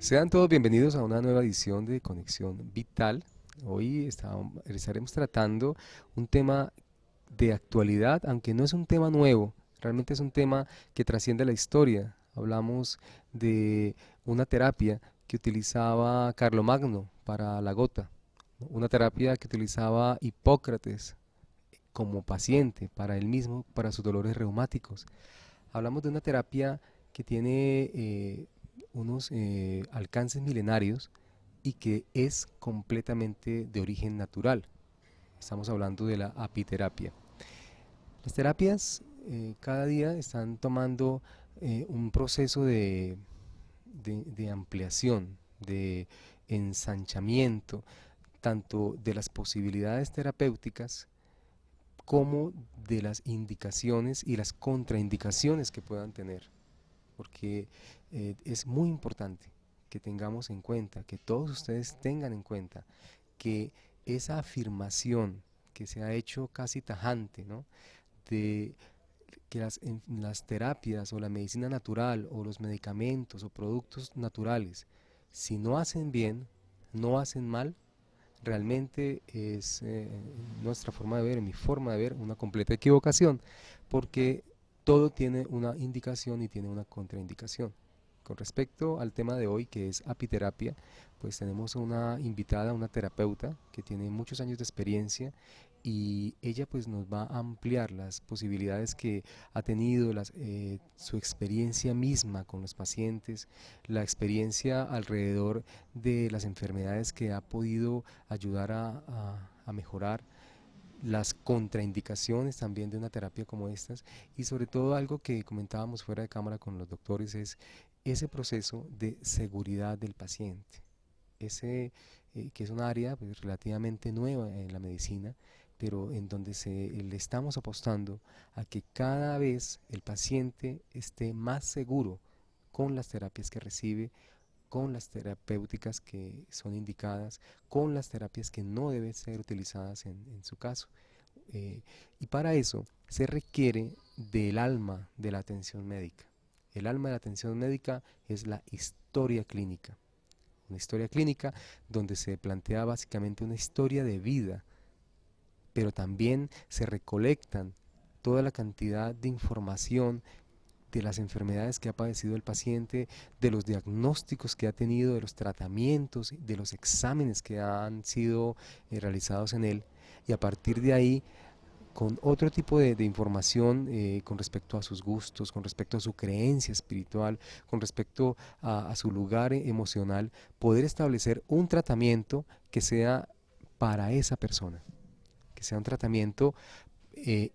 Sean todos bienvenidos a una nueva edición de Conexión Vital. Hoy estaremos tratando un tema de actualidad, aunque no es un tema nuevo, realmente es un tema que trasciende la historia. Hablamos de una terapia que utilizaba Carlomagno para la gota, ¿no? Una terapia que utilizaba Hipócrates como paciente para él mismo, para sus dolores reumáticos. Hablamos de una terapia que tiene unos alcances milenarios y que es completamente de origen natural. Estamos hablando de la apiterapia. Las terapias cada día están tomando un proceso de ampliación, de ensanchamiento, tanto de las posibilidades terapéuticas como de las indicaciones y las contraindicaciones que puedan tener, porque es muy importante que tengamos en cuenta, que todos ustedes tengan en cuenta que esa afirmación que se ha hecho casi tajante, ¿no? De que las terapias o la medicina natural o los medicamentos o productos naturales, si no hacen bien, no hacen mal, realmente es nuestra forma de ver, mi forma de ver, una completa equivocación, porque todo tiene una indicación y tiene una contraindicación. Con respecto al tema de hoy, que es apiterapia, pues tenemos una invitada, una terapeuta que tiene muchos años de experiencia y ella pues nos va a ampliar las posibilidades que ha tenido, su experiencia misma con los pacientes, la experiencia alrededor de las enfermedades que ha podido ayudar a mejorar, las contraindicaciones también de una terapia como estas y sobre todo algo que comentábamos fuera de cámara con los doctores es ese proceso de seguridad del paciente, ese que es un área pues, relativamente nueva en la medicina, pero en donde le estamos apostando a que cada vez el paciente esté más seguro con las terapias que recibe, con las terapéuticas que son indicadas, con las terapias que no deben ser utilizadas en su caso. Eh, y para eso se requiere del alma de la atención médica. El alma de la atención médica es la historia clínica. Una historia clínica donde se plantea básicamente una historia de vida, pero también se recolectan toda la cantidad de información de las enfermedades que ha padecido el paciente, de los diagnósticos que ha tenido, de los tratamientos, de los exámenes que han sido realizados en él, y a partir de ahí, con otro tipo de información con respecto a sus gustos, con respecto a su creencia espiritual, con respecto a su lugar emocional, poder establecer un tratamiento que sea para esa persona, que sea un tratamiento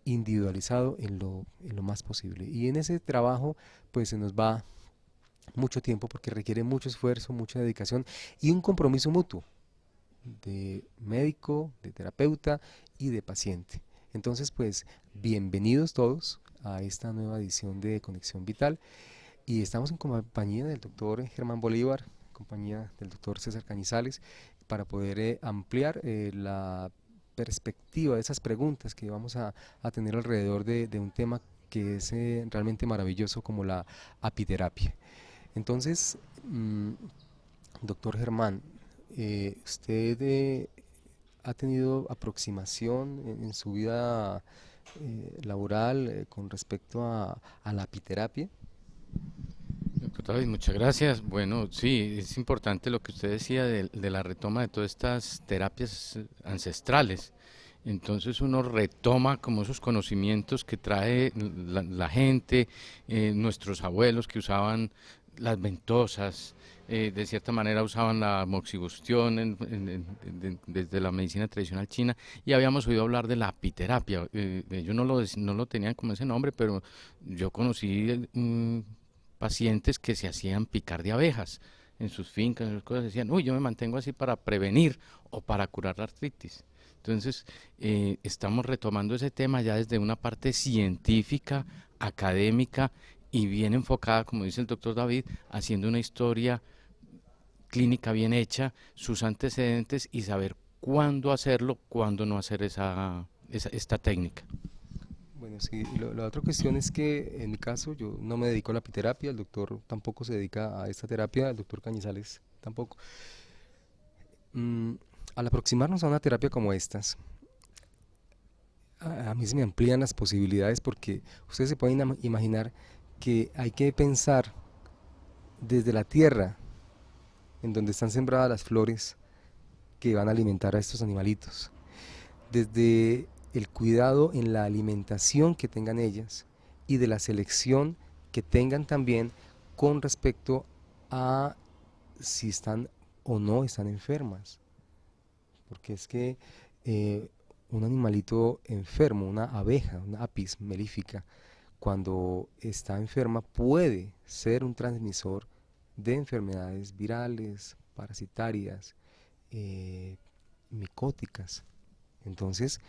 individualizado en lo más posible. Y en ese trabajo pues se nos va mucho tiempo porque requiere mucho esfuerzo, mucha dedicación y un compromiso mutuo de médico, de terapeuta y de paciente. Entonces pues bienvenidos todos a esta nueva edición de Conexión Vital y estamos en compañía del doctor Germán Bolívar, compañía del doctor César Cañizales, para poder ampliar la perspectiva de esas preguntas que vamos a tener alrededor de un tema que es realmente maravilloso como la apiterapia. Entonces, doctor Germán, ¿usted ha tenido aproximación en su vida laboral con respecto a la apiterapia? Doctor David, muchas gracias. Bueno, sí, es importante lo que usted decía de la retoma de todas estas terapias ancestrales. Entonces uno retoma como esos conocimientos que trae la gente, nuestros abuelos que usaban las ventosas, de cierta manera usaban la moxibustión desde la medicina tradicional china y habíamos oído hablar de la apiterapia. Ellos no lo tenían como ese nombre, pero yo conocí pacientes que se hacían picar de abejas en sus fincas, en sus cosas, decían, uy, yo me mantengo así para prevenir o para curar la artritis. Entonces, estamos retomando ese tema ya desde una parte científica, académica y bien enfocada, como dice el doctor David, haciendo una historia clínica bien hecha, sus antecedentes y saber cuándo hacerlo, cuándo no hacer esta técnica. Bueno, sí, y la otra cuestión es que en mi caso yo no me dedico a la apiterapia, el doctor tampoco se dedica a esta terapia, el doctor Cañizales tampoco. Mm, Al aproximarnos a una terapia como estas, a mí se me amplían las posibilidades porque ustedes se pueden imaginar que hay que pensar desde la tierra en donde están sembradas las flores que van a alimentar a estos animalitos, desde el cuidado en la alimentación que tengan ellas y de la selección que tengan también con respecto a si están o no están enfermas. Porque es que eh, un animalito enfermo, una abeja, una apis melífica, cuando está enferma puede ser un transmisor de enfermedades virales, parasitarias, eh, micóticas. Entonces,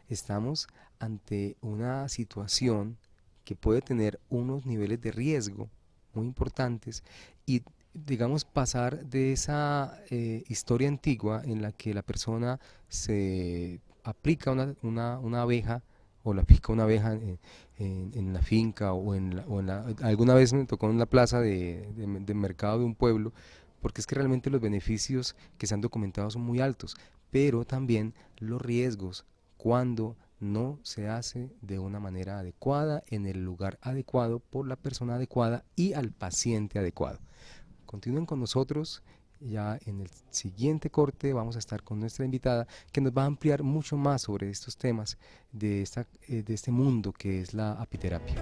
estamos ante una situación que puede tener unos niveles de riesgo muy importantes y, digamos, pasar de esa historia antigua en la que la persona se aplica una abeja o la pica una abeja en la finca alguna vez me tocó en la plaza de mercado de un pueblo, porque es que realmente los beneficios que se han documentado son muy altos, pero también los riesgos cuando no se hace de una manera adecuada, en el lugar adecuado, por la persona adecuada y al paciente adecuado. Continúen con nosotros. Ya en el siguiente corte vamos a estar con nuestra invitada que nos va a ampliar mucho más sobre estos temas de este mundo que es la apiterapia.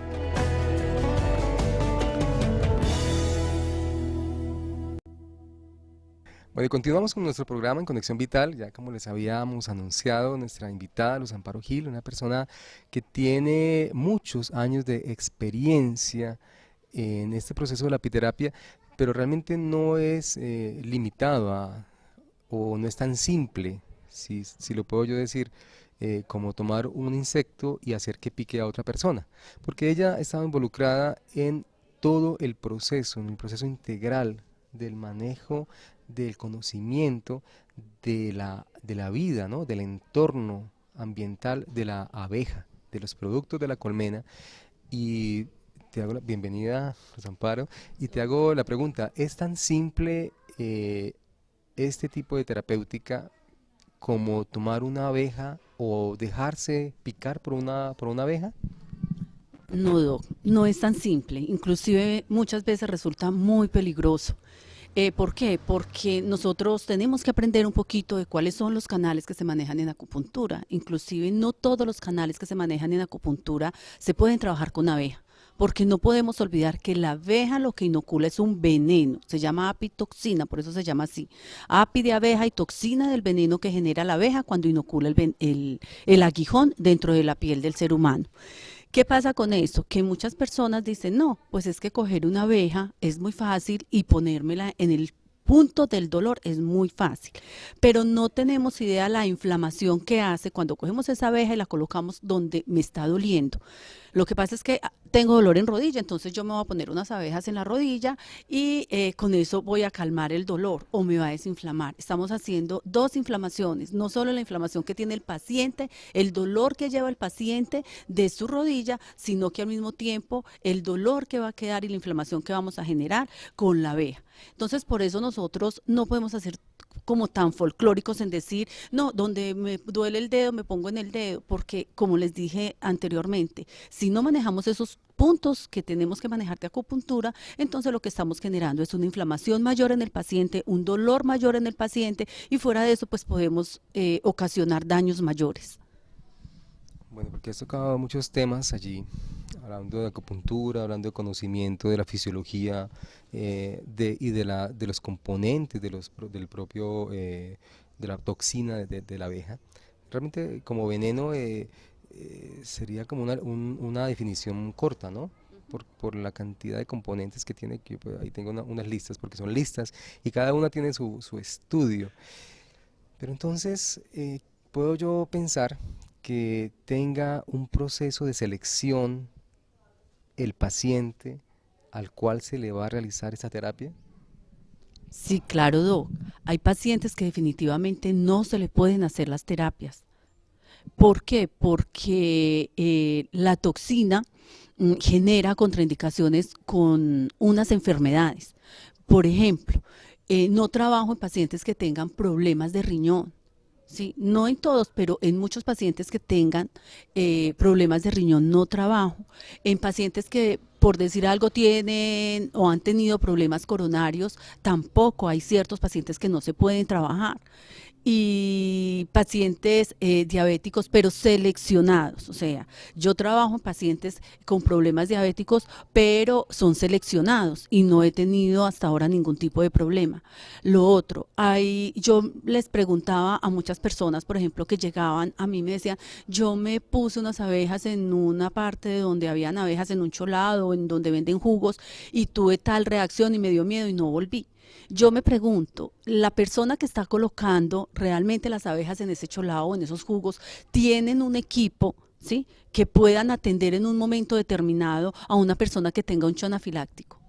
Bueno, y continuamos con nuestro programa en Conexión Vital, ya como les habíamos anunciado, nuestra invitada, Luz Amparo Gil, una persona que tiene muchos años de experiencia en este proceso de la apiterapia, pero realmente no es limitado o no es tan simple, si lo puedo yo decir, como tomar un insecto y hacer que pique a otra persona, porque ella estaba involucrada en todo el proceso, en el proceso integral del manejo del conocimiento de la vida, ¿no? Del entorno ambiental de la abeja, de los productos de la colmena. Y te hago la bienvenida, José Amparo, y te hago la pregunta, ¿es tan simple este tipo de terapéutica como tomar una abeja o dejarse picar por una abeja? No, Doc, no es tan simple. Inclusive muchas veces resulta muy peligroso. ¿Por qué? Porque nosotros tenemos que aprender un poquito de cuáles son los canales que se manejan en acupuntura. Inclusive no todos los canales que se manejan en acupuntura se pueden trabajar con abeja, porque no podemos olvidar que la abeja lo que inocula es un veneno, se llama apitoxina, por eso se llama así. Api de abeja y toxina del veneno que genera la abeja cuando inocula el aguijón dentro de la piel del ser humano. ¿Qué pasa con esto? Que muchas personas dicen, no, pues es que coger una abeja es muy fácil y ponérmela en el punto del dolor es muy fácil, pero no tenemos idea la inflamación que hace cuando cogemos esa abeja y la colocamos donde me está doliendo. Lo que pasa es que tengo dolor en rodilla, entonces yo me voy a poner unas abejas en la rodilla y con eso voy a calmar el dolor o me va a desinflamar. Estamos haciendo dos inflamaciones, no solo la inflamación que tiene el paciente, el dolor que lleva el paciente de su rodilla, sino que al mismo tiempo el dolor que va a quedar y la inflamación que vamos a generar con la abeja. Entonces, por eso nosotros no podemos hacer como tan folclóricos en decir, no, donde me duele el dedo, me pongo en el dedo, porque como les dije anteriormente, si no manejamos esos puntos que tenemos que manejar de acupuntura, entonces lo que estamos generando es una inflamación mayor en el paciente, un dolor mayor en el paciente y fuera de eso pues podemos ocasionar daños mayores. Bueno, porque has tocado muchos temas allí, hablando de acupuntura, hablando de conocimiento de la fisiología de los componentes del propio, de la toxina de la abeja. Realmente como veneno sería como una definición corta, ¿no? Por la cantidad de componentes que tiene, que pues, ahí tengo unas listas, porque son listas, y cada una tiene su estudio. Pero entonces, ¿puedo yo pensar que tenga un proceso de selección el paciente al cual se le va a realizar esta terapia? Sí, claro, Doc. Hay pacientes que definitivamente no se le pueden hacer las terapias. ¿Por qué? Porque la toxina genera contraindicaciones con unas enfermedades. Por ejemplo, no trabajo en pacientes que tengan problemas de riñón. Sí, no en todos, pero en muchos pacientes que tengan problemas de riñón no trabajo. En pacientes que, por decir algo, tienen o han tenido problemas coronarios, tampoco hay ciertos pacientes que no se pueden trabajar y pacientes diabéticos, pero seleccionados. O sea, yo trabajo en pacientes con problemas diabéticos, pero son seleccionados y no he tenido hasta ahora ningún tipo de problema. Lo otro, yo les preguntaba a muchas personas, por ejemplo, que llegaban a mí, me decían, yo me puse unas abejas en una parte donde habían abejas en un cholado, en donde venden jugos, y tuve tal reacción y me dio miedo y no volví. Yo me pregunto, ¿la persona que está colocando realmente las abejas en ese cholado o en esos jugos tienen un equipo, ¿sí?, que puedan atender en un momento determinado a una persona que tenga un shock anafiláctico?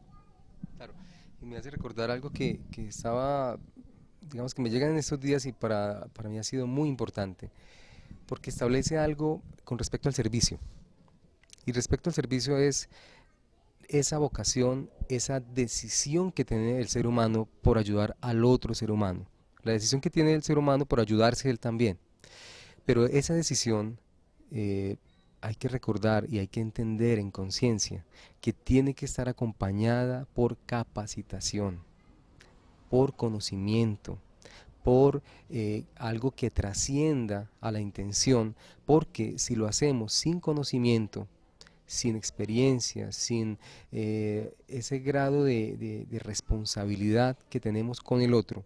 Claro, y me hace recordar algo que estaba, digamos que me llega en estos días y para mí ha sido muy importante, porque establece algo con respecto al servicio. Y respecto al servicio es esa vocación, esa decisión que tiene el ser humano por ayudar al otro ser humano. La decisión que tiene el ser humano por ayudarse él también. Pero esa decisión hay que recordar y hay que entender en conciencia que tiene que estar acompañada por capacitación, por conocimiento, por algo que trascienda a la intención, porque si lo hacemos sin conocimiento, sin experiencia, sin ese grado de responsabilidad que tenemos con el otro,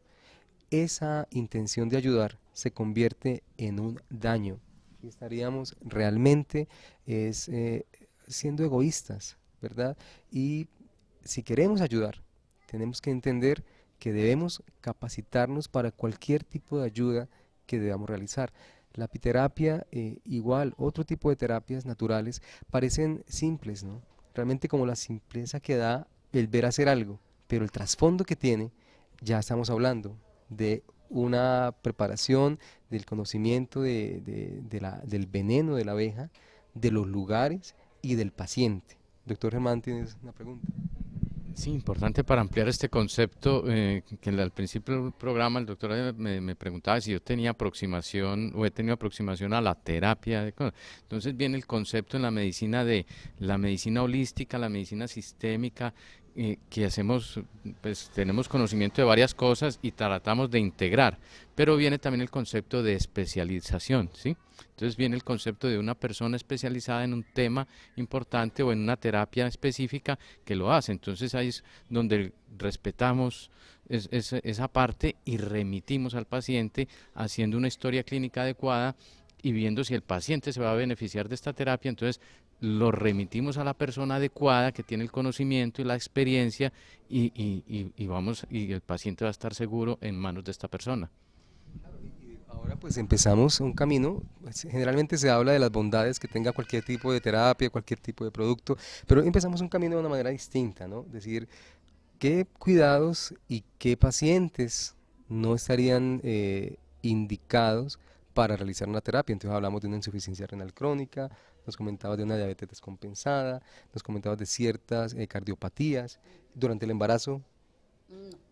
esa intención de ayudar se convierte en un daño y estaríamos realmente siendo egoístas, ¿verdad? Y si queremos ayudar, tenemos que entender que debemos capacitarnos para cualquier tipo de ayuda que debamos realizar. La apiterapia, igual, otro tipo de terapias naturales, parecen simples, ¿no? Realmente como la simpleza que da el ver hacer algo, pero el trasfondo que tiene, ya estamos hablando de una preparación, del conocimiento del veneno de la abeja, de los lugares y del paciente. Doctor Germán, ¿tienes una pregunta? Sí, importante para ampliar este concepto, que al principio del programa el doctor me preguntaba si yo tenía aproximación o he tenido aproximación a la terapia. Entonces viene el concepto en la medicina de la medicina holística, la medicina sistémica, que hacemos, pues tenemos conocimiento de varias cosas y tratamos de integrar, pero viene también el concepto de especialización, ¿sí? Entonces viene el concepto de una persona especializada en un tema importante o en una terapia específica que lo hace. Entonces ahí es donde respetamos esa parte y remitimos al paciente haciendo una historia clínica adecuada y viendo si el paciente se va a beneficiar de esta terapia. Entonces lo remitimos a la persona adecuada que tiene el conocimiento y la experiencia y vamos, y el paciente va a estar seguro en manos de esta persona. Ahora pues empezamos un camino, pues, generalmente se habla de las bondades que tenga cualquier tipo de terapia, cualquier tipo de producto, pero empezamos un camino de una manera distinta, ¿no? Decir, qué cuidados y qué pacientes no estarían indicados para realizar una terapia. Entonces hablamos de una insuficiencia renal crónica, nos comentabas de una diabetes descompensada, nos comentabas de ciertas cardiopatías. Durante el embarazo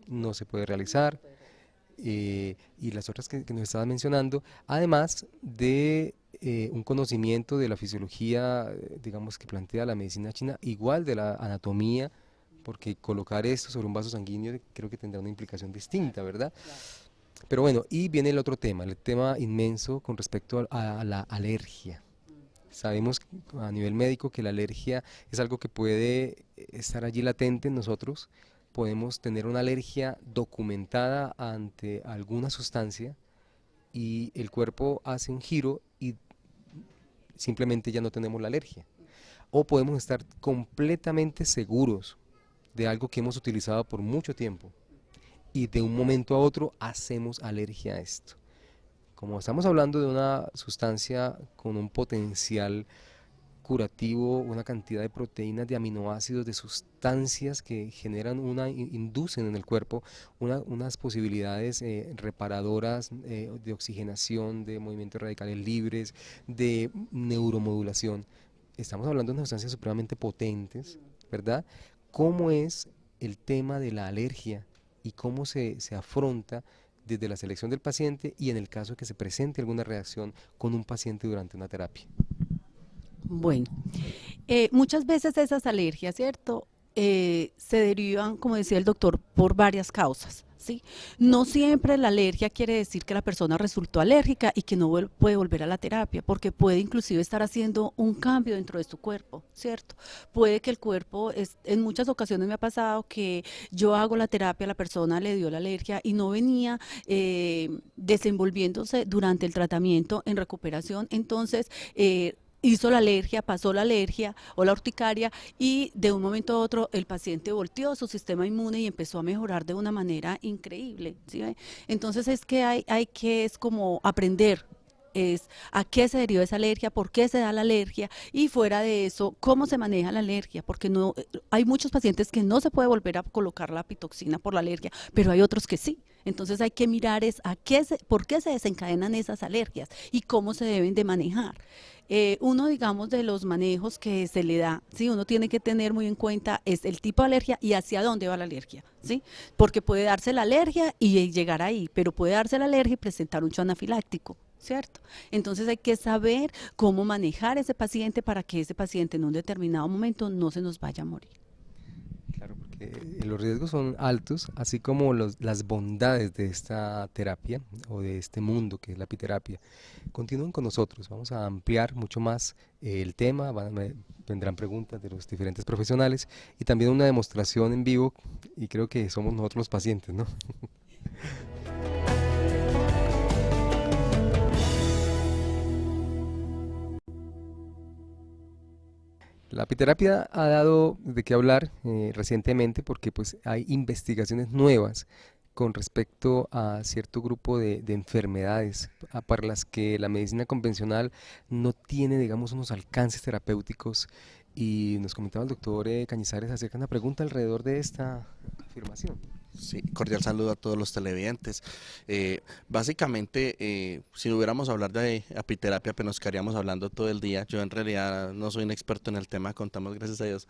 no se puede realizar. Y las otras que nos estabas mencionando, además de un conocimiento de la fisiología, digamos, que plantea la medicina china, igual de la anatomía, porque colocar esto sobre un vaso sanguíneo creo que tendrá una implicación distinta, ¿verdad? Pero bueno, y viene el tema inmenso con respecto a la alergia. Sabemos a nivel médico que la alergia es algo que puede estar allí latente en nosotros. Podemos tener una alergia documentada ante alguna sustancia y el cuerpo hace un giro y simplemente ya no tenemos la alergia. O podemos estar completamente seguros de algo que hemos utilizado por mucho tiempo y de un momento a otro hacemos alergia a esto. Como estamos hablando de una sustancia con un potencial curativo, una cantidad de proteínas, de aminoácidos, de sustancias que generan inducen en el cuerpo unas posibilidades reparadoras de oxigenación, de movimientos radicales libres, de neuromodulación. Estamos hablando de sustancias supremamente potentes, ¿verdad? ¿Cómo es el tema de la alergia y cómo se afronta desde la selección del paciente y en el caso de que se presente alguna reacción con un paciente durante una terapia? Bueno, muchas veces esas alergias, ¿cierto? Se derivan, como decía el doctor, por varias causas, ¿sí? No siempre la alergia quiere decir que la persona resultó alérgica y que no puede volver a la terapia, porque puede inclusive estar haciendo un cambio dentro de su cuerpo, ¿cierto? Puede que el cuerpo, en muchas ocasiones me ha pasado que yo hago la terapia, la persona le dio la alergia y no venía desenvolviéndose durante el tratamiento en recuperación, entonces hizo la alergia, pasó la alergia o la urticaria y de un momento a otro el paciente volteó su sistema inmune y empezó a mejorar de una manera increíble, ¿sí ve? Entonces es que hay que es como aprender es a qué se deriva esa alergia, por qué se da la alergia y fuera de eso, cómo se maneja la alergia, porque no hay muchos pacientes que no se puede volver a colocar la pitoxina por la alergia, pero hay otros que sí. Entonces hay que mirar por qué se desencadenan esas alergias y cómo se deben de manejar. Uno, digamos, de los manejos que se le da, ¿sí? Uno tiene que tener muy en cuenta es el tipo de alergia y hacia dónde va la alergia, ¿sí? Porque puede darse la alergia y llegar ahí, pero puede darse la alergia y presentar un shock anafiláctico, ¿cierto? Entonces hay que saber cómo manejar ese paciente para que ese paciente en un determinado momento no se nos vaya a morir. Claro, porque los riesgos son altos, así como las bondades de esta terapia o de este mundo que es la apiterapia. Continúen con nosotros, vamos a ampliar mucho más el tema, vendrán preguntas de los diferentes profesionales y también una demostración en vivo y creo que somos nosotros los pacientes, ¿no? La apiterapia ha dado de qué hablar recientemente porque pues hay investigaciones nuevas con respecto a cierto grupo de enfermedades para las que la medicina convencional no tiene, digamos, unos alcances terapéuticos. Y nos comentaba el doctor Cañizares acerca de una pregunta alrededor de esta afirmación. Sí, cordial saludo a todos los televidentes. Básicamente, si hubiéramos a hablar de apiterapia, pues nos quedaríamos hablando todo el día. Yo en realidad no soy un experto en el tema, contamos gracias a Dios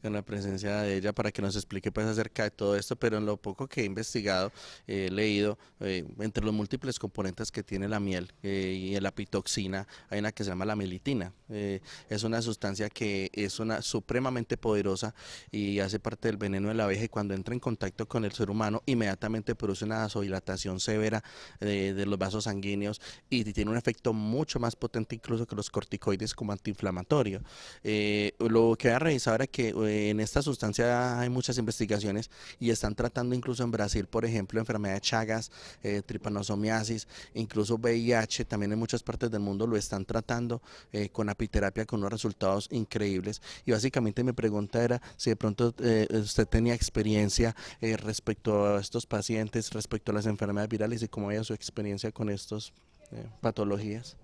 con la presencia de ella para que nos explique pues acerca de todo esto, pero en lo poco que he investigado, he leído, entre los múltiples componentes que tiene la miel y la pitoxina, hay una que se llama la melitina. Es una sustancia que es supremamente poderosa y hace parte del veneno de la abeja y cuando entra en contacto con el ser humano inmediatamente produce una vasodilatación severa de los vasos sanguíneos y tiene un efecto mucho más potente incluso que los corticoides como antiinflamatorio. Lo que voy a revisar era que en esta sustancia hay muchas investigaciones y están tratando incluso en Brasil, por ejemplo, enfermedad de Chagas, tripanosomiasis, incluso VIH, también en muchas partes del mundo lo están tratando con apiterapia con unos resultados increíbles. Y básicamente mi pregunta era si de pronto usted tenía experiencia respecto a estos pacientes, respecto a las enfermedades virales y cómo había su experiencia con estas patologías.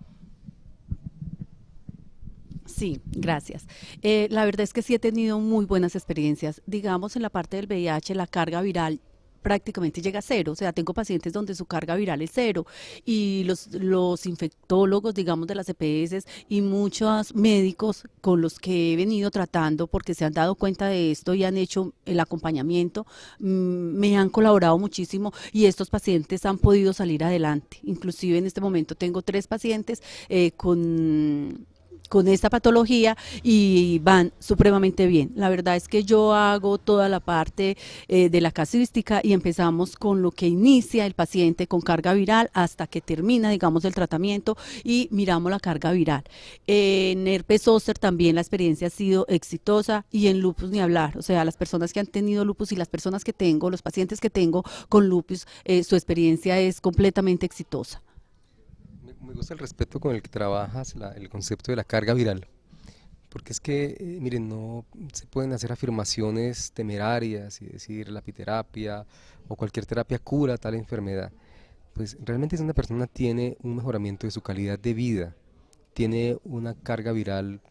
Sí, gracias. La verdad es que sí he tenido muy buenas experiencias. Digamos, en la parte del VIH, la carga viral prácticamente llega a cero, o sea, tengo pacientes donde su carga viral es cero y los infectólogos, digamos, de las EPS y muchos médicos con los que he venido tratando porque se han dado cuenta de esto y han hecho el acompañamiento, me han colaborado muchísimo y estos pacientes han podido salir adelante. Inclusive en este momento tengo 3 pacientes con esta patología y van supremamente bien. La verdad es que yo hago toda la parte de la casuística y empezamos con lo que inicia el paciente con carga viral hasta que termina, digamos, el tratamiento y miramos la carga viral. En herpes zóster también la experiencia ha sido exitosa y en lupus ni hablar. O sea, las personas que han tenido lupus y las personas que tengo, los pacientes que tengo con lupus, su experiencia es completamente exitosa. Me gusta el respeto con el que trabajas el concepto de la carga viral, porque es que, miren, no se pueden hacer afirmaciones temerarias y decir la apiterapia o cualquier terapia cura tal enfermedad. Pues realmente si una persona tiene un mejoramiento de su calidad de vida, tiene una carga viral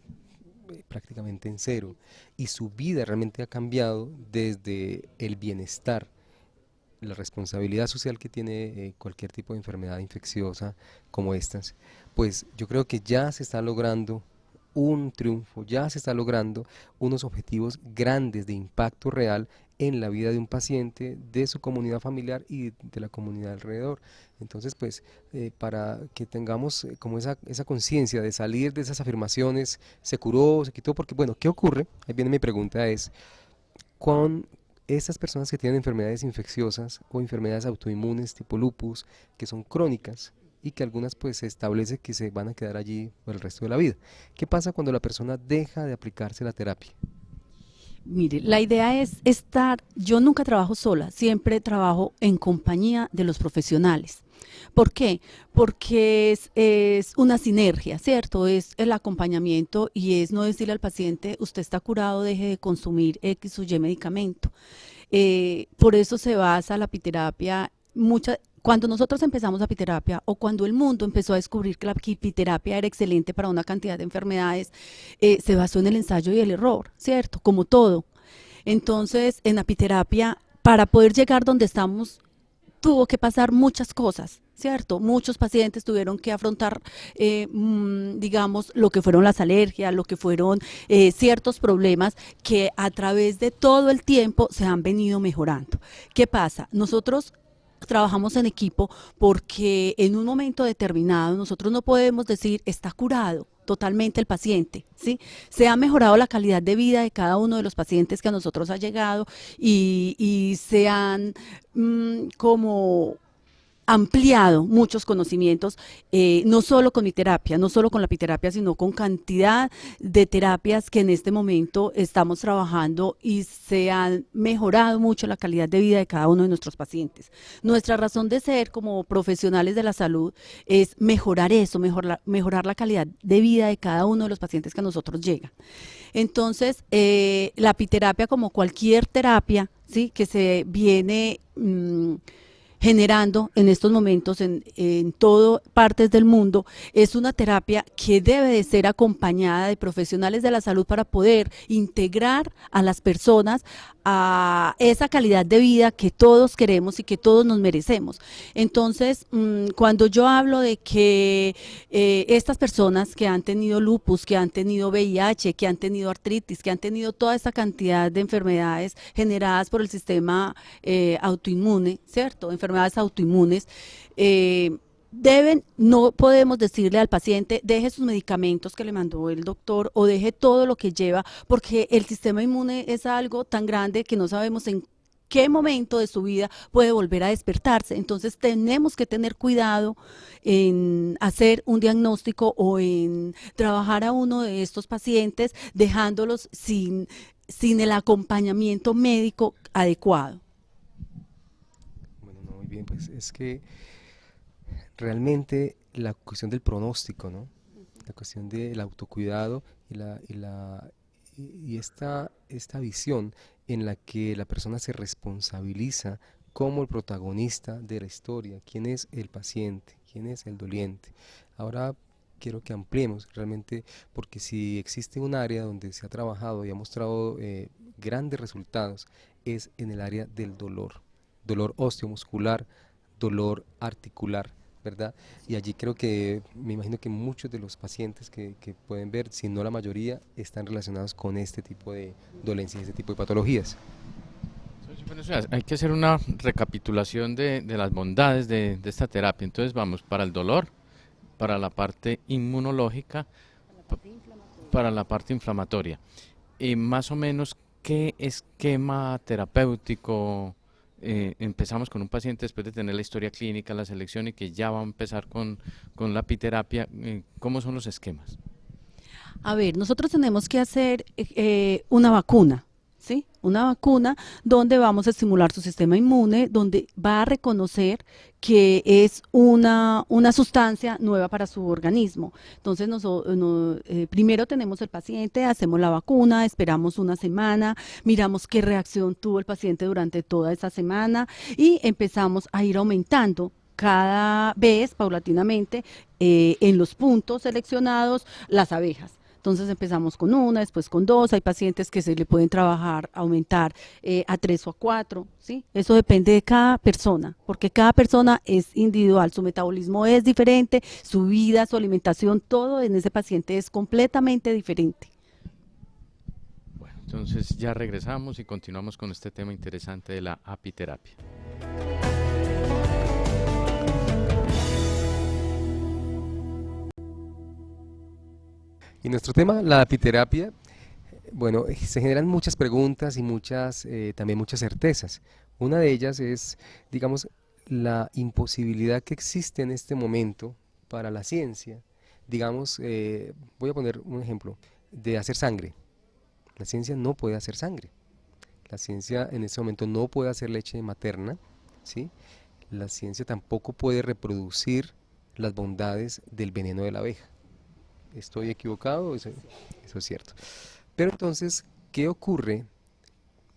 prácticamente en cero y su vida realmente ha cambiado desde el bienestar, la responsabilidad social que tiene cualquier tipo de enfermedad infecciosa como estas, pues yo creo que ya se está logrando un triunfo, ya se está logrando unos objetivos grandes de impacto real en la vida de un paciente, de su comunidad familiar y de la comunidad alrededor. Entonces, pues, para que tengamos como esa conciencia de salir de esas afirmaciones, se curó, se quitó, porque bueno, ¿qué ocurre? Ahí viene mi pregunta es, con estas personas que tienen enfermedades infecciosas o enfermedades autoinmunes tipo lupus, que son crónicas y que algunas pues se establece que se van a quedar allí por el resto de la vida. ¿Qué pasa cuando la persona deja de aplicarse la terapia? Mire, la idea es estar, yo nunca trabajo sola, siempre trabajo en compañía de los profesionales. ¿Por qué? Porque es una sinergia, ¿cierto? Es el acompañamiento y es no decirle al paciente, usted está curado, deje de consumir X o Y medicamento. Por eso se basa la apiterapia. Cuando nosotros empezamos la apiterapia o cuando el mundo empezó a descubrir que la apiterapia era excelente para una cantidad de enfermedades, se basó en el ensayo y el error, ¿cierto? Como todo. Entonces, en apiterapia, para poder llegar donde estamos, tuvo que pasar muchas cosas, ¿cierto? Muchos pacientes tuvieron que afrontar, digamos, lo que fueron las alergias, lo que fueron ciertos problemas que a través de todo el tiempo se han venido mejorando. ¿Qué pasa? Nosotros trabajamos en equipo porque en un momento determinado nosotros no podemos decir está curado totalmente el paciente, ¿sí? Se ha mejorado la calidad de vida de cada uno de los pacientes que a nosotros ha llegado y se han como ampliado muchos conocimientos, no solo con mi terapia, no solo con la apiterapia, sino con cantidad de terapias que en este momento estamos trabajando y se han mejorado mucho la calidad de vida de cada uno de nuestros pacientes. Nuestra razón de ser como profesionales de la salud es mejorar eso, mejorar la calidad de vida de cada uno de los pacientes que a nosotros llegan. Entonces, la apiterapia, como cualquier terapia, ¿sí?, que se viene generando en estos momentos en todas partes del mundo, es una terapia que debe de ser acompañada de profesionales de la salud para poder integrar a las personas a esa calidad de vida que todos queremos y que todos nos merecemos. Entonces, cuando yo hablo de que estas personas que han tenido lupus, que han tenido VIH, que han tenido artritis, que han tenido toda esa cantidad de enfermedades generadas por el sistema autoinmune, ¿cierto?, enfermedades autoinmunes, no podemos decirle al paciente, deje sus medicamentos que le mandó el doctor o deje todo lo que lleva, porque el sistema inmune es algo tan grande que no sabemos en qué momento de su vida puede volver a despertarse. Entonces tenemos que tener cuidado en hacer un diagnóstico o en trabajar a uno de estos pacientes dejándolos sin el acompañamiento médico adecuado. Bueno, no, muy bien, pues es que realmente la cuestión del pronóstico, ¿no? La cuestión del autocuidado y esta visión en la que la persona se responsabiliza como el protagonista de la historia, quién es el paciente, quién es el doliente. Ahora quiero que ampliemos realmente, porque si existe un área donde se ha trabajado y ha mostrado grandes resultados, es en el área del dolor osteomuscular, dolor articular, ¿verdad? Y allí creo que, me imagino que muchos de los pacientes que pueden ver, si no la mayoría, están relacionados con este tipo de dolencias, este tipo de patologías. Bueno, o sea, hay que hacer una recapitulación de las bondades de esta terapia. Entonces vamos para el dolor, para la parte inmunológica, para la parte inflamatoria. Y más o menos, ¿qué esquema terapéutico empezamos con un paciente después de tener la historia clínica, la selección y que ya va a empezar con la apiterapia? ¿Cómo son los esquemas? A ver, nosotros tenemos que hacer una vacuna, ¿sí? Una vacuna donde vamos a estimular su sistema inmune, donde va a reconocer que es una sustancia nueva para su organismo. Entonces, primero tenemos el paciente, hacemos la vacuna, esperamos una semana, miramos qué reacción tuvo el paciente durante toda esa semana y empezamos a ir aumentando cada vez, paulatinamente, en los puntos seleccionados, las abejas. Entonces empezamos con una, después con dos, hay pacientes que se le pueden trabajar, aumentar a 3 o a 4, ¿sí? Eso depende de cada persona, porque cada persona es individual, su metabolismo es diferente, su vida, su alimentación, todo en ese paciente es completamente diferente. Bueno, entonces ya regresamos y continuamos con este tema interesante de la apiterapia. Y nuestro tema, la apiterapia, bueno, se generan muchas preguntas y también muchas certezas. Una de ellas es, digamos, la imposibilidad que existe en este momento para la ciencia. Digamos, voy a poner un ejemplo, de hacer sangre. La ciencia no puede hacer sangre. La ciencia en este momento no puede hacer leche materna, ¿sí? La ciencia tampoco puede reproducir las bondades del veneno de la abeja. ¿Estoy equivocado? Eso es cierto. Pero entonces, ¿qué ocurre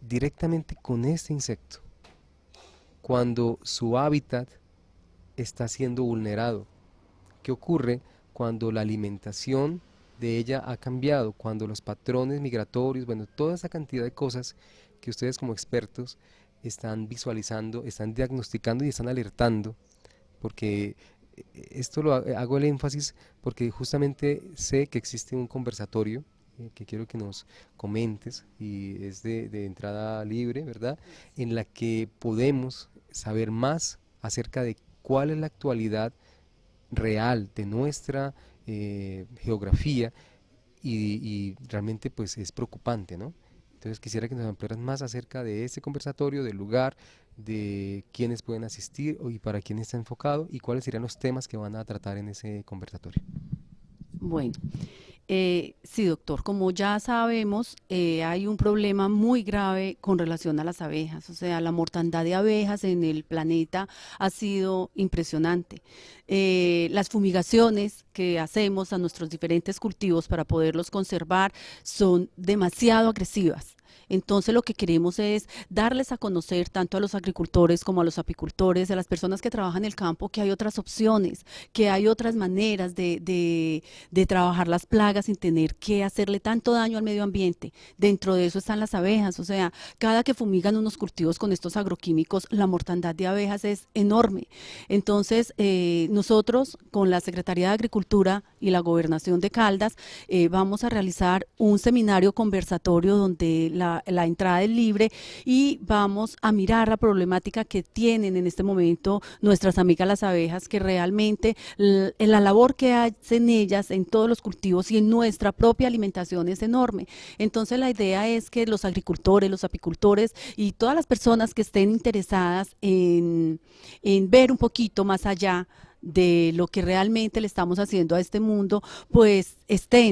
directamente con este insecto cuando su hábitat está siendo vulnerado? ¿Qué ocurre cuando la alimentación de ella ha cambiado? Cuando los patrones migratorios, bueno, toda esa cantidad de cosas que ustedes como expertos están visualizando, están diagnosticando y están alertando, porque esto hago el énfasis porque justamente sé que existe un conversatorio que quiero que nos comentes y es de entrada libre, ¿verdad? En la que podemos saber más acerca de cuál es la actualidad real de nuestra geografía y realmente pues es preocupante, ¿no? Entonces quisiera que nos ampliaras más acerca de este conversatorio, del lugar, de quiénes pueden asistir y para quién está enfocado y cuáles serían los temas que van a tratar en ese conversatorio. Bueno, sí, doctor, como ya sabemos, hay un problema muy grave con relación a las abejas, o sea, la mortandad de abejas en el planeta ha sido impresionante. Las fumigaciones que hacemos a nuestros diferentes cultivos para poderlos conservar son demasiado agresivas. Entonces lo que queremos es darles a conocer tanto a los agricultores como a los apicultores, a las personas que trabajan en el campo, que hay otras opciones, que hay otras maneras de trabajar las plagas sin tener que hacerle tanto daño al medio ambiente. Dentro de eso están las abejas, o sea, cada que fumigan unos cultivos con estos agroquímicos, la mortandad de abejas es enorme. Entonces, nosotros con la Secretaría de Agricultura y la Gobernación de Caldas vamos a realizar un seminario conversatorio donde la entrada es libre y vamos a mirar la problemática que tienen en este momento nuestras amigas las abejas, que realmente la labor que hacen ellas en todos los cultivos y en nuestra propia alimentación es enorme. Entonces la idea es que los agricultores, los apicultores y todas las personas que estén interesadas en ver un poquito más allá de lo que realmente le estamos haciendo a este mundo, pues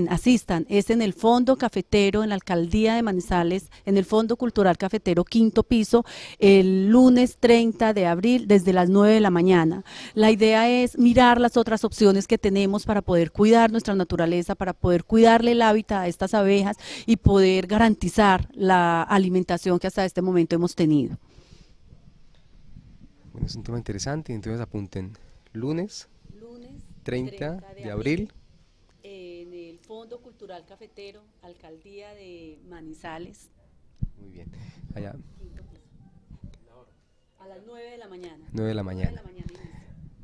asistan. Es en el Fondo Cafetero, en la Alcaldía de Manizales, en el Fondo Cultural Cafetero, quinto piso, el lunes 30 de abril, desde las 9 de la mañana. La idea es mirar las otras opciones que tenemos para poder cuidar nuestra naturaleza, para poder cuidarle el hábitat a estas abejas y poder garantizar la alimentación que hasta este momento hemos tenido. Bueno, es un tema interesante, entonces apunten. Lunes 30 de abril en el Fondo Cultural Cafetero, Alcaldía de Manizales. Muy bien, allá. A las 9 de la mañana. 9 de la mañana.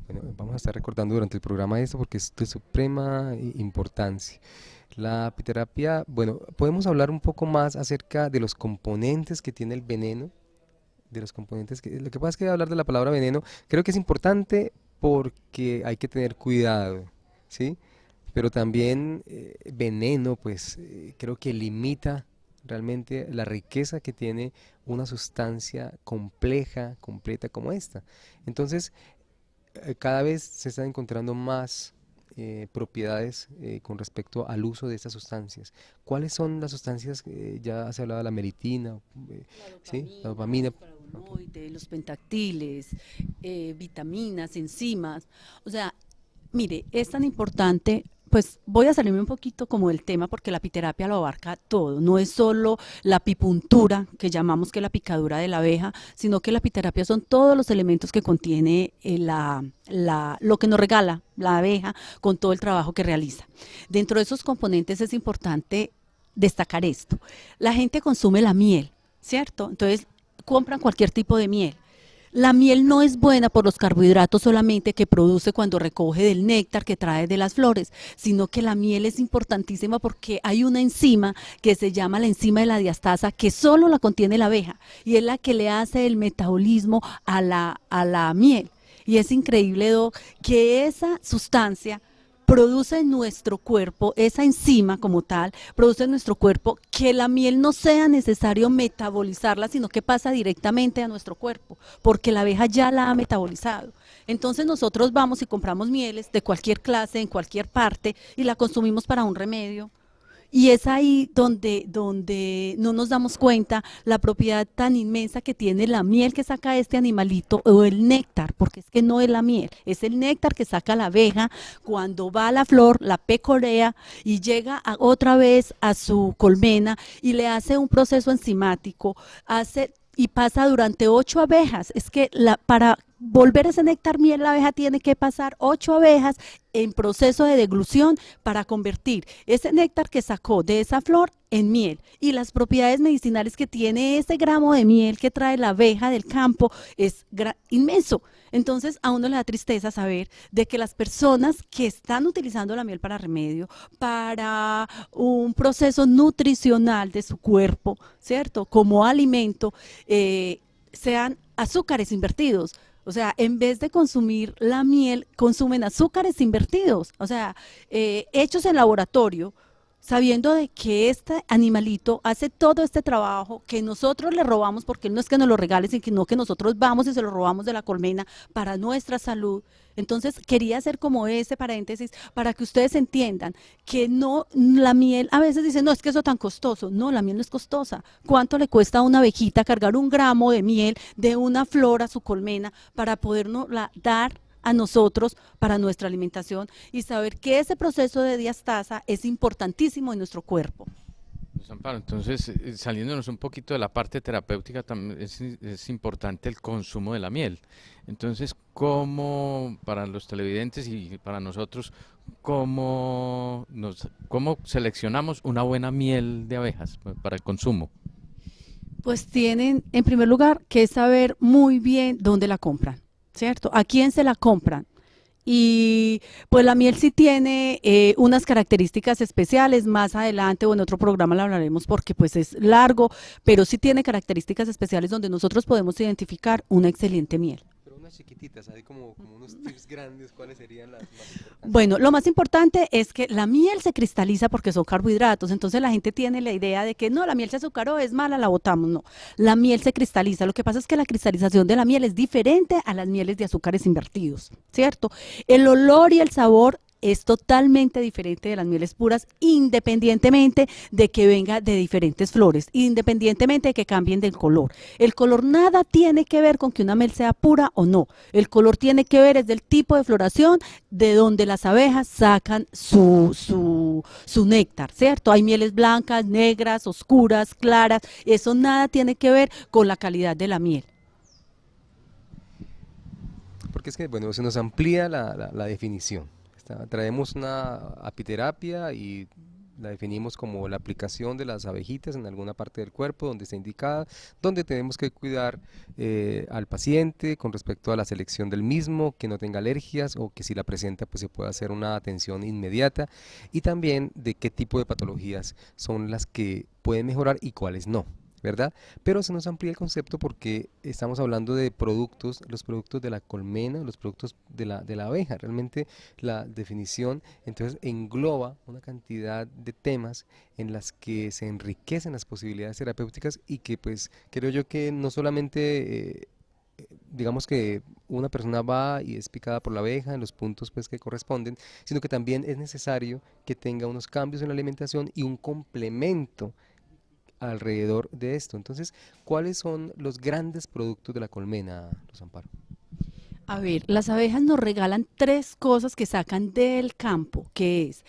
Bueno, vamos a estar recordando durante el programa esto porque es de suprema importancia. La apiterapia, bueno, podemos hablar un poco más acerca de los componentes que tiene el veneno, de los componentes lo que pasa es que hablar de la palabra veneno creo que es importante porque hay que tener cuidado, ¿sí? Pero también veneno, pues creo que limita realmente la riqueza que tiene una sustancia compleja, completa como esta. Entonces, cada vez se están encontrando más propiedades con respecto al uso de estas sustancias. ¿Cuáles son las sustancias? Ya se hablaba de la meritina, ¿sí? La dopamina. Los pentactiles, vitaminas, enzimas. O sea, mire, es tan importante pues voy a salirme un poquito como del tema porque la apiterapia lo abarca todo, no es solo la apipuntura que llamamos que es la picadura de la abeja, sino que la apiterapia son todos los elementos que contiene lo que nos regala la abeja con todo el trabajo que realiza. Dentro de esos componentes es importante destacar esto. La gente consume la miel, ¿cierto? Entonces compran cualquier tipo de miel. La miel no es buena por los carbohidratos solamente que produce cuando recoge del néctar que trae de las flores, sino que la miel es importantísima porque hay una enzima que se llama la enzima de la diastasa que solo la contiene la abeja y es la que le hace el metabolismo a la miel. Y es increíble, Doc, que esa sustancia produce en nuestro cuerpo, esa enzima como tal, produce en nuestro cuerpo que la miel no sea necesario metabolizarla, sino que pasa directamente a nuestro cuerpo, porque la abeja ya la ha metabolizado. Entonces nosotros vamos y compramos mieles de cualquier clase, en cualquier parte, y la consumimos para un remedio. Y es ahí donde no nos damos cuenta la propiedad tan inmensa que tiene la miel que saca este animalito o el néctar, porque es que no es la miel, es el néctar que saca la abeja cuando va a la flor, la pecorea y llega otra vez a su colmena y le hace un proceso enzimático, y pasa durante 8 abejas. Es que para volver ese néctar miel, la abeja tiene que pasar 8 abejas en proceso de deglución para convertir ese néctar que sacó de esa flor en miel. Y las propiedades medicinales que tiene ese gramo de miel que trae la abeja del campo es inmenso. Entonces a uno le da tristeza saber de que las personas que están utilizando la miel para remedio, para un proceso nutricional de su cuerpo, ¿cierto? Como alimento, sean azúcares invertidos. O sea, en vez de consumir la miel, consumen azúcares invertidos, o sea, hechos en laboratorio, sabiendo de que este animalito hace todo este trabajo que nosotros le robamos, porque no es que nos lo regale, sino que nosotros vamos y se lo robamos de la colmena para nuestra salud. Entonces quería hacer como ese paréntesis para que ustedes entiendan que no, la miel, a veces dicen, no, es que eso es tan costoso. No, la miel no es costosa. ¿Cuánto le cuesta a una abejita cargar 1 gramo de miel de una flor a su colmena para podernos dar a nosotros para nuestra alimentación y saber que ese proceso de diastasa es importantísimo en nuestro cuerpo? Pues, Amparo, entonces, saliéndonos un poquito de la parte terapéutica, también es importante el consumo de la miel. Entonces, ¿cómo, para los televidentes y para nosotros, cómo seleccionamos una buena miel de abejas para el consumo? Pues tienen, en primer lugar, que saber muy bien dónde la compran, ¿cierto? ¿A quién se la compran? Y pues la miel sí tiene unas características especiales, más adelante o en otro programa la hablaremos porque pues es largo, pero sí tiene características especiales donde nosotros podemos identificar una excelente miel. Pero unas chiquititas, hay como unos tips grandes, ¿cuáles serían las más importantes? Bueno, lo más importante es que la miel se cristaliza porque son carbohidratos, entonces la gente tiene la idea de que no, la miel se azucaró, es mala, la botamos, no. La miel se cristaliza, lo que pasa es que la cristalización de la miel es diferente a las mieles de azúcares invertidos, ¿cierto? El olor y el sabor es totalmente diferente de las mieles puras, independientemente de que venga de diferentes flores, independientemente de que cambien del color. El color nada tiene que ver con que una miel sea pura o no. El color tiene que ver es del tipo de floración de donde las abejas sacan su néctar, ¿cierto? Hay mieles blancas, negras, oscuras, claras. Eso nada tiene que ver con la calidad de la miel. Porque es que, bueno, se nos amplía la definición. Traemos una apiterapia y la definimos como la aplicación de las abejitas en alguna parte del cuerpo donde está indicada, donde tenemos que cuidar al paciente con respecto a la selección del mismo, que no tenga alergias o que si la presenta pues se pueda hacer una atención inmediata, y también de qué tipo de patologías son las que pueden mejorar y cuáles no, ¿verdad? Pero se nos amplía el concepto porque estamos hablando de productos, los productos de la colmena, los productos de la abeja. Realmente la definición entonces engloba una cantidad de temas en las que se enriquecen las posibilidades terapéuticas y que pues creo yo que no solamente digamos que una persona va y es picada por la abeja en los puntos pues que corresponden, sino que también es necesario que tenga unos cambios en la alimentación y un complemento alrededor de esto. Entonces, ¿cuáles son los grandes productos de la colmena, Luz Amparo? A ver, las abejas nos regalan tres cosas que sacan del campo, que es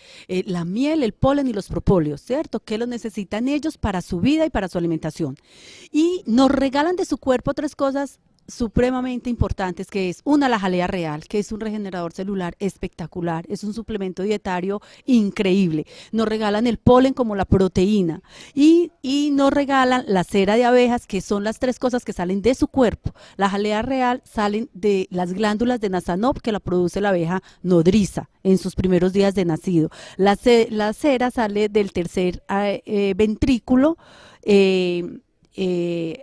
la miel, el polen y los propóleos, ¿cierto? Que los necesitan ellos para su vida y para su alimentación. Y nos regalan de su cuerpo tres cosas supremamente importantes, que es una, la jalea real, que es un regenerador celular espectacular, es un suplemento dietario increíble. Nos regalan el polen como la proteína y nos regalan la cera de abejas, que son las tres cosas que salen de su cuerpo. La jalea real salen de las glándulas de Nassanov, que la produce la abeja nodriza en sus primeros días de nacido. La cera sale del tercer ventrículo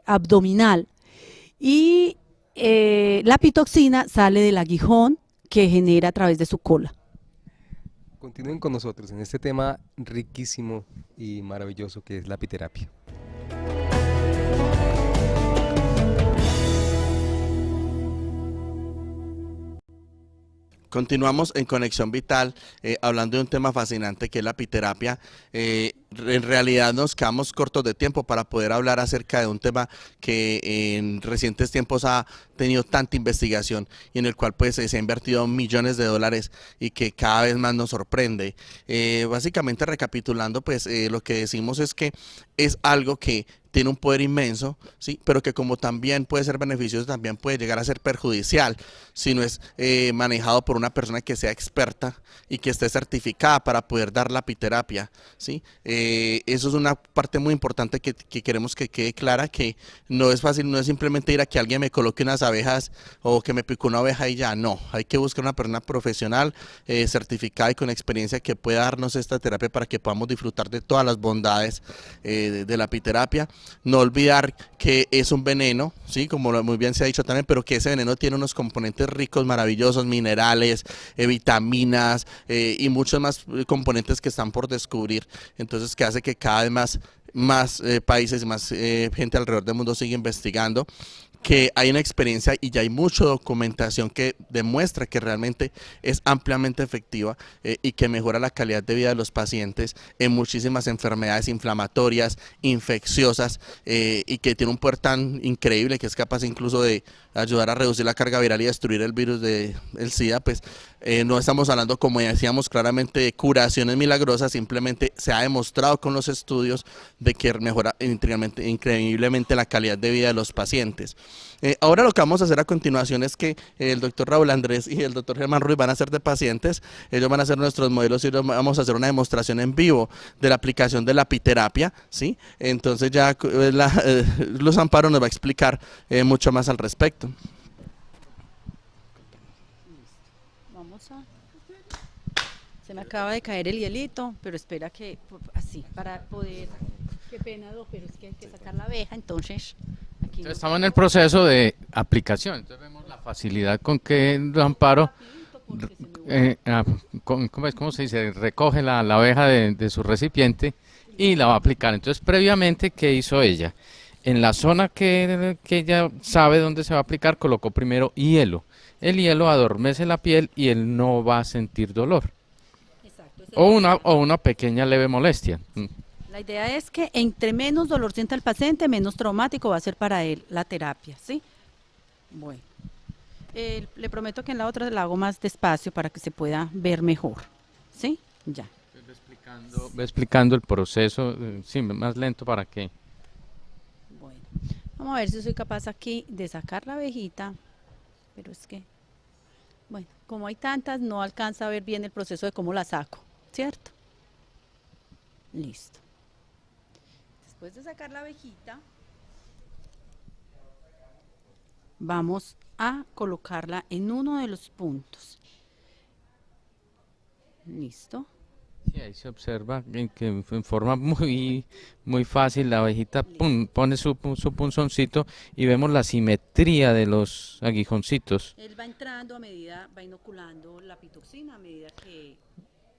abdominal. Y la pitoxina sale del aguijón que genera a través de su cola. Continúen con nosotros en este tema riquísimo y maravilloso que es la apiterapia. Continuamos en Conexión Vital, hablando de un tema fascinante que es la apiterapia. En realidad nos quedamos cortos de tiempo para poder hablar acerca de un tema que en recientes tiempos ha tenido tanta investigación y en el cual pues se ha invertido millones de dólares y que cada vez más nos sorprende. Básicamente recapitulando, pues lo que decimos es que es algo que tiene un poder inmenso, ¿sí? Pero que como también puede ser beneficioso, también puede llegar a ser perjudicial si no es manejado por una persona que sea experta y que esté certificada para poder dar la apiterapia, ¿sí? Eso es una parte muy importante que queremos que quede clara, que no es fácil, no es simplemente ir a que alguien me coloque unas abejas o que me picó una abeja y ya, no, hay que buscar una persona profesional, certificada y con experiencia que pueda darnos esta terapia para que podamos disfrutar de todas las bondades de la apiterapia. No olvidar que es un veneno, ¿sí? Como muy bien se ha dicho también, pero que ese veneno tiene unos componentes ricos, maravillosos, minerales, vitaminas y muchos más componentes que están por descubrir. Entonces, que hace que cada vez más países y más gente alrededor del mundo siga investigando, que hay una experiencia y ya hay mucha documentación que demuestra que realmente es ampliamente efectiva y que mejora la calidad de vida de los pacientes en muchísimas enfermedades inflamatorias, infecciosas y que tiene un poder tan increíble que es capaz incluso de ayudar a reducir la carga viral y destruir el virus del SIDA. Pues no estamos hablando, como decíamos claramente, de curaciones milagrosas, simplemente se ha demostrado con los estudios de que mejora increíblemente la calidad de vida de los pacientes. Ahora lo que vamos a hacer a continuación es que el doctor Raúl Andrés y el doctor Germán Ruiz van a ser de pacientes, ellos van a ser nuestros modelos y vamos a hacer una demostración en vivo de la aplicación de la apiterapia, ¿sí? Entonces ya Luz Amparo nos va a explicar mucho más al respecto. Se me acaba de caer el hielito, pero espera que así, para poder, qué pena, pero es que hay que sacar la abeja, entonces aquí Entonces, estamos en el proceso de aplicación, entonces vemos la facilidad con que Amparo, ¿cómo se dice? Recoge la abeja de su recipiente y la va a aplicar. Entonces, previamente, ¿qué hizo ella? En la zona que ella sabe dónde se va a aplicar, colocó primero hielo. El hielo adormece la piel y él no va a sentir dolor. Exacto, O una pequeña leve molestia. La idea es que entre menos dolor sienta el paciente, menos traumático va a ser para él la terapia, ¿sí? Bueno, le prometo que en la otra la hago más despacio para que se pueda ver mejor, ¿sí? Ya. Va explicando el proceso, sí, más lento para que... Bueno, vamos a ver si soy capaz aquí de sacar la abejita, pero es que, bueno, como hay tantas, no alcanza a ver bien el proceso de cómo la saco, ¿cierto? Listo. Después de sacar la abejita, vamos a colocarla en uno de los puntos. Listo. Sí, ahí se observa que en forma muy fácil la abejita pone su punzoncito y vemos la simetría de los aguijoncitos. Él va entrando a medida, va inoculando la pitoxina a medida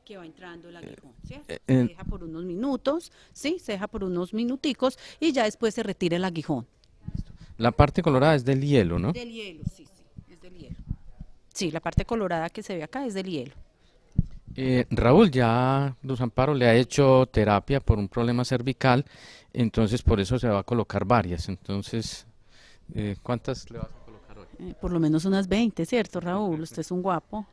que va entrando el aguijón, ¿cierto? Se deja por unos minutos, ¿sí? Se deja por unos minuticos y ya después se retira el aguijón. La parte colorada es del hielo, ¿no? Del hielo, sí, es del hielo. Sí, la parte colorada que se ve acá es del hielo. Raúl, ya Luz Amparo le ha hecho terapia por un problema cervical, entonces por eso se va a colocar varias. Entonces, ¿cuántas le vas a colocar hoy? Por lo menos unas 20, ¿cierto, Raúl? Usted es un guapo.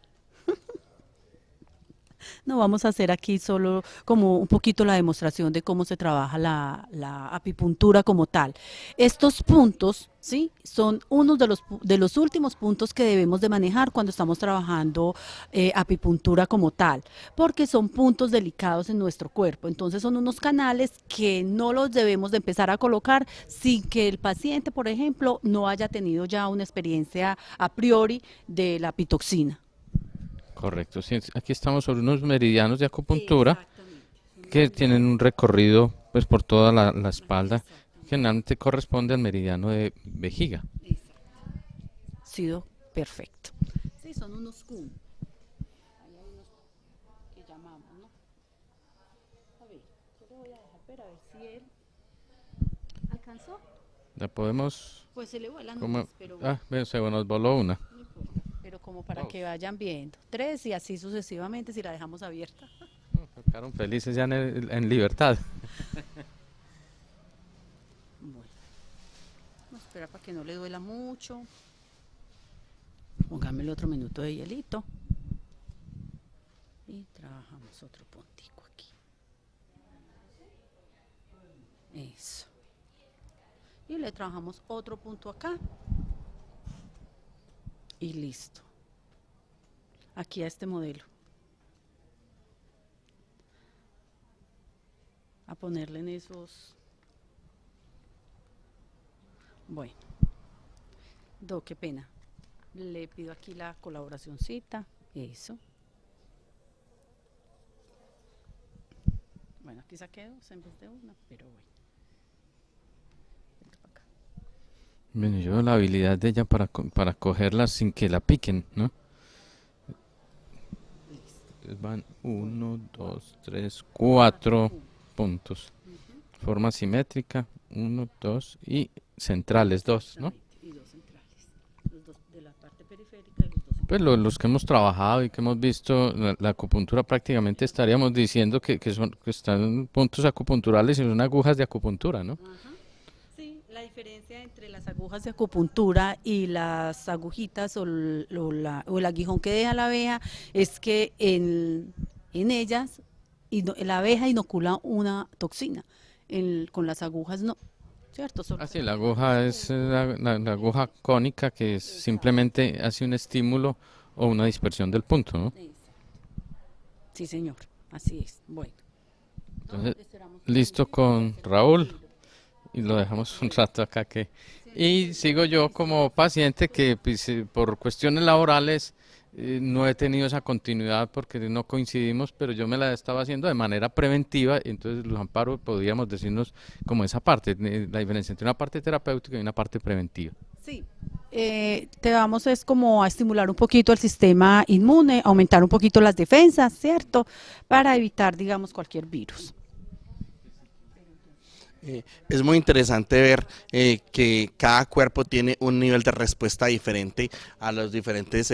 No, vamos a hacer aquí solo como un poquito la demostración de cómo se trabaja la apipuntura como tal. Estos puntos, ¿sí? Son unos de los últimos puntos que debemos de manejar cuando estamos trabajando apipuntura como tal, porque son puntos delicados en nuestro cuerpo. Entonces son unos canales que no los debemos de empezar a colocar sin que el paciente, por ejemplo, no haya tenido ya una experiencia a priori de la apitoxina. Correcto, sí, aquí estamos sobre unos meridianos de acupuntura que tienen un recorrido pues por toda la espalda, generalmente corresponde al meridiano de vejiga. Sido perfecto. Sí, son unos kun. Ahí hay unos que llamamos, ¿no? A ver, yo le voy a dejar ver a ver si él alcanzó. La podemos, Pues se le vuelan como, unas, pero se nos voló una. no importa. Pero como para que vayan viendo. 3 y así sucesivamente si la dejamos abierta. Quedaron felices ya en libertad. Bueno, vamos a esperar para que no le duela mucho. Póngame el otro minuto de hielito. Y trabajamos otro puntico aquí. Eso. Y le trabajamos otro punto acá. Y listo. Aquí a este modelo. A ponerle en esos. Bueno. Qué pena. Le pido aquí la colaboracioncita. Eso. Bueno, aquí saqué 2 en vez de una, pero bueno. Vente pa' acá. Bueno, yo veo la habilidad de ella para cogerlas sin que la piquen, ¿no? Van 1, 2, 3, 4 puntos. Forma simétrica, 1, 2 y centrales 2, ¿no? Exactamente, y 2 centrales. Los 2 de la parte periférica y los 2 Pues los que hemos trabajado y que hemos visto la acupuntura prácticamente estaríamos diciendo que están puntos acupunturales y son agujas de acupuntura, ¿no? Ajá. Sí, la diferencia entre las agujas de acupuntura y las agujitas o el aguijón que deja la abeja es que en ellas la abeja inocula una toxina, con las agujas no, ¿cierto? Solo Sí, la aguja es la aguja cónica que simplemente hace un estímulo o una dispersión del punto, ¿no? Sí, señor, así es. Bueno, Entonces, listo con Raúl y lo dejamos un rato acá y sigo yo como paciente que pues, por cuestiones laborales no he tenido esa continuidad porque no coincidimos, pero yo me la estaba haciendo de manera preventiva, entonces los amparos podríamos decirnos como esa parte, la diferencia entre una parte terapéutica y una parte preventiva. sí, te vamos es como a estimular un poquito el sistema inmune, aumentar un poquito las defensas, ¿cierto? Para evitar, digamos, cualquier virus. Es muy interesante ver que cada cuerpo tiene un nivel de respuesta diferente a las diferentes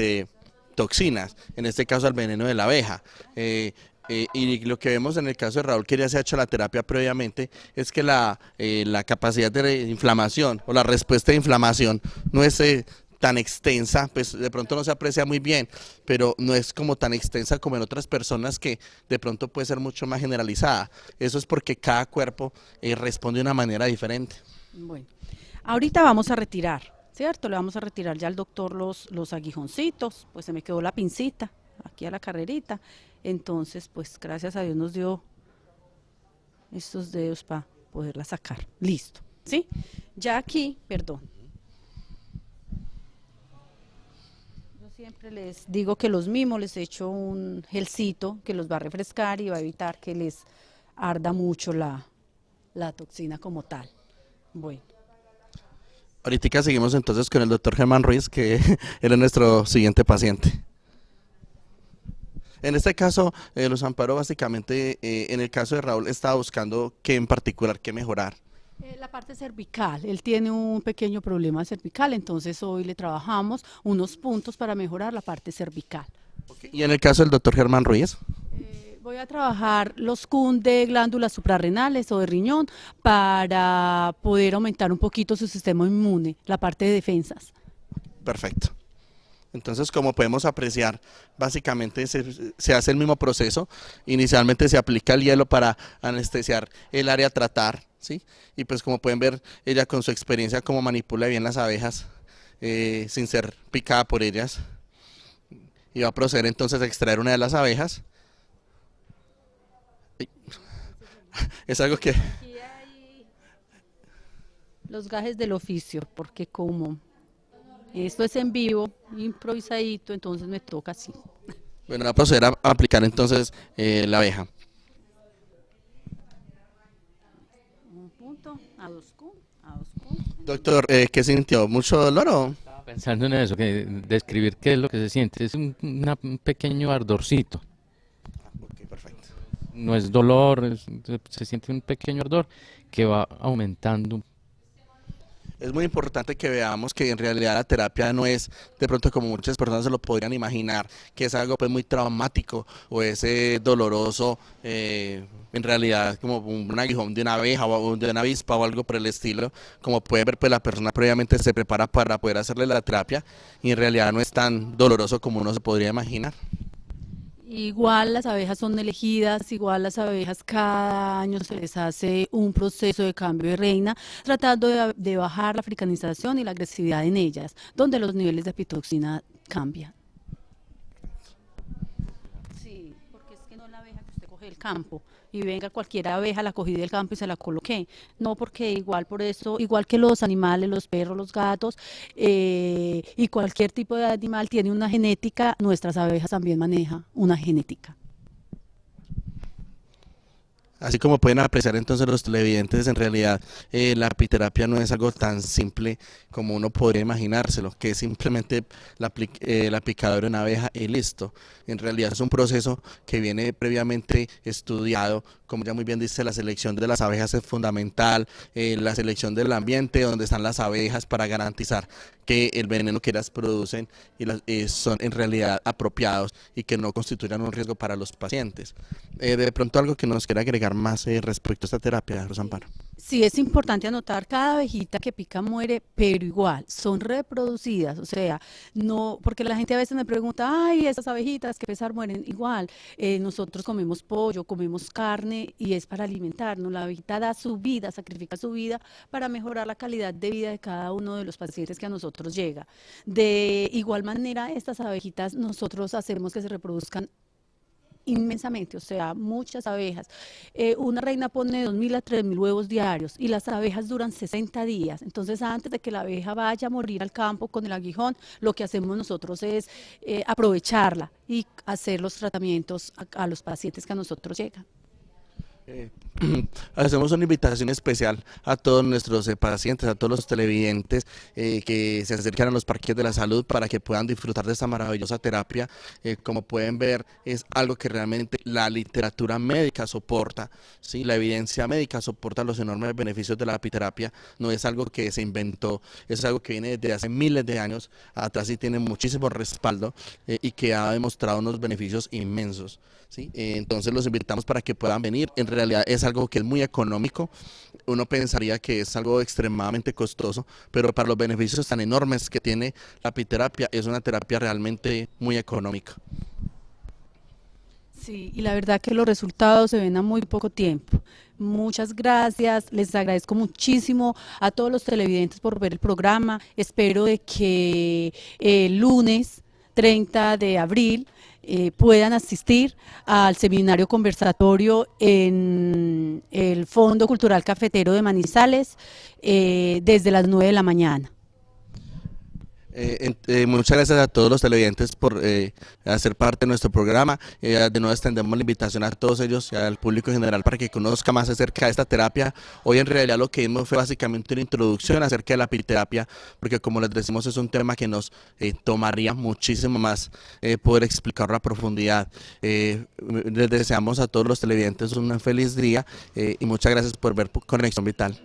toxinas, en este caso al veneno de la abeja. Y lo que vemos en el caso de Raúl, que ya se ha hecho la terapia previamente, es que la capacidad de inflamación o la respuesta de inflamación no es tan extensa, pues de pronto no se aprecia muy bien, pero no es como tan extensa como en otras personas que de pronto puede ser mucho más generalizada. Eso es porque cada cuerpo responde de una manera diferente. Bueno, ahorita vamos a retirar, ¿cierto? Le vamos a retirar ya al doctor los aguijoncitos, pues se me quedó la pincita aquí a la carrerita, entonces pues gracias a Dios nos dio estos dedos para poderla sacar, listo, ¿sí? Ya aquí, perdón. Yo siempre les digo que los mimos les echo un gelcito que los va a refrescar y va a evitar que les arda mucho la toxina como tal. Bueno. Ahorita seguimos entonces con el doctor Germán Ruiz, que era nuestro siguiente paciente. En este caso, los amparo básicamente, en el caso de Raúl, estaba buscando qué en particular, qué mejorar. La parte cervical, él tiene un pequeño problema cervical, entonces hoy le trabajamos unos puntos para mejorar la parte cervical. Okay. Y en el caso del doctor Germán Ruiz. Voy a trabajar los KUN de glándulas suprarrenales o de riñón para poder aumentar un poquito su sistema inmune, la parte de defensas. Perfecto. Entonces, como podemos apreciar, básicamente se hace el mismo proceso. Inicialmente se aplica el hielo para anestesiar el área a tratar, ¿sí? Y pues como pueden ver, ella con su experiencia cómo manipula bien las abejas sin ser picada por ellas. Y va a proceder entonces a extraer una de las abejas. Es algo que... Aquí hay los gajes del oficio, porque como esto es en vivo, improvisadito, entonces me toca así. Bueno, va a proceder a aplicar entonces la abeja. Un punto, a dos Q, a dos Q. Doctor, ¿qué sintió? ¿Mucho dolor o...? Estaba pensando en eso, que describir qué es lo que se siente. Es un pequeño ardorcito. Ok, perfecto. No es dolor, se siente un pequeño ardor que va aumentando. Es muy importante que veamos que en realidad la terapia no es de pronto como muchas personas se lo podrían imaginar, que es algo pues muy traumático o es doloroso, en realidad como un aguijón de una abeja o de una avispa o algo por el estilo. Como pueden ver, pues la persona previamente se prepara para poder hacerle la terapia y en realidad no es tan doloroso como uno se podría imaginar. Igual las abejas son elegidas, igual las abejas cada año se les hace un proceso de cambio de reina, tratando de bajar la africanización y la agresividad en ellas, donde los niveles de apitoxina cambian. Sí, porque es que no es la abeja que usted coge del campo y venga cualquier abeja, la cogí del campo y se la coloqué. No, porque igual por eso, igual que los animales, los perros, los gatos y cualquier tipo de animal tiene una genética, nuestras abejas también manejan una genética. Así como pueden apreciar entonces los televidentes, en realidad la apiterapia no es algo tan simple como uno podría imaginárselo, que es simplemente la picadura de una abeja y listo. En realidad es un proceso que viene previamente estudiado, como ya muy bien dice, la selección de las abejas es fundamental, la selección del ambiente donde están las abejas para garantizar que el veneno que ellas producen son en realidad apropiados y que no constituyan un riesgo para los pacientes. De pronto algo que nos quiera agregar más respecto a esta terapia, Rosa Amparo. Sí, es importante anotar, cada abejita que pica muere, pero igual, son reproducidas, o sea, no, porque la gente a veces me pregunta, ay, esas abejitas que pesar mueren, igual, nosotros comemos pollo, comemos carne y es para alimentarnos, la abejita da su vida, sacrifica su vida para mejorar la calidad de vida de cada uno de los pacientes que a nosotros llega. De igual manera, estas abejitas nosotros hacemos que se reproduzcan inmensamente, o sea, muchas abejas. Una reina pone 2.000 a 3.000 huevos diarios y las abejas duran 60 días. Entonces, antes de que la abeja vaya a morir al campo con el aguijón, lo que hacemos nosotros es aprovecharla y hacer los tratamientos a los pacientes que a nosotros llegan. Hacemos una invitación especial a todos nuestros pacientes, a todos los televidentes que se acerquen a los parques de la salud para que puedan disfrutar de esta maravillosa terapia. Como pueden ver, es algo que realmente la literatura médica soporta, ¿sí? La evidencia médica soporta los enormes beneficios de la apiterapia. No es algo que se inventó, es algo que viene desde hace miles de años atrás y tiene muchísimo respaldo y que ha demostrado unos beneficios inmensos, ¿sí? Entonces los invitamos para que puedan venir. En realidad es algo que es muy económico. Uno pensaría que es algo extremadamente costoso, pero para los beneficios tan enormes que tiene la apiterapia, es una terapia realmente muy económica. Sí, y la verdad que los resultados se ven a muy poco tiempo. Muchas gracias, les agradezco muchísimo a todos los televidentes por ver el programa. Espero de que el lunes 30 de abril puedan asistir al seminario conversatorio en el Fondo Cultural Cafetero de Manizales desde las 9 de la mañana. Muchas gracias a todos los televidentes por hacer parte de nuestro programa. De nuevo extendemos la invitación a todos ellos y al público en general para que conozca más acerca de esta terapia. Hoy en realidad lo que vimos fue básicamente una introducción acerca de la apiterapia, porque como les decimos es un tema que nos tomaría muchísimo más poder explicarlo a profundidad. Les deseamos a todos los televidentes un feliz día y muchas gracias por ver Conexión Vital.